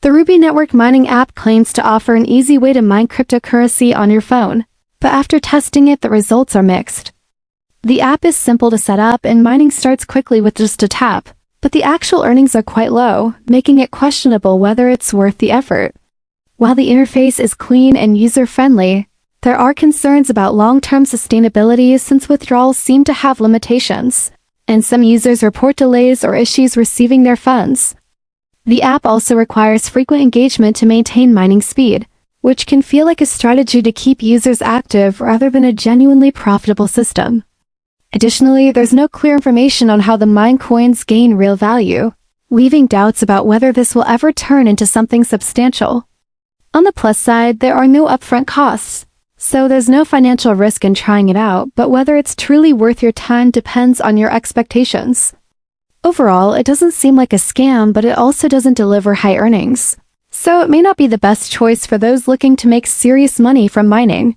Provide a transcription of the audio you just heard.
The Rubi Network Mining App claims to offer an easy way to mine cryptocurrency on your phone, but after testing it, the results are mixed. The app is simple to set up and mining starts quickly with just a tap, but the actual earnings are quite low, making it questionable whether it's worth the effort. While the interface is clean and user-friendly, there are concerns about long-term sustainability since withdrawals seem to have limitations, and some users report delays or issues receiving their funds. The app also requires frequent engagement to maintain mining speed, which can feel like a strategy to keep users active rather than a genuinely profitable system. Additionally, there's no clear information on how the mined coins gain real value, leaving doubts about whether this will ever turn into something substantial. On the plus side, there are no upfront costs, so there's no financial risk in trying it out, but whether it's truly worth your time depends on your expectations. Overall, it doesn't seem like a scam, but it also doesn't deliver high earnings, so it may not be the best choice for those looking to make serious money from mining.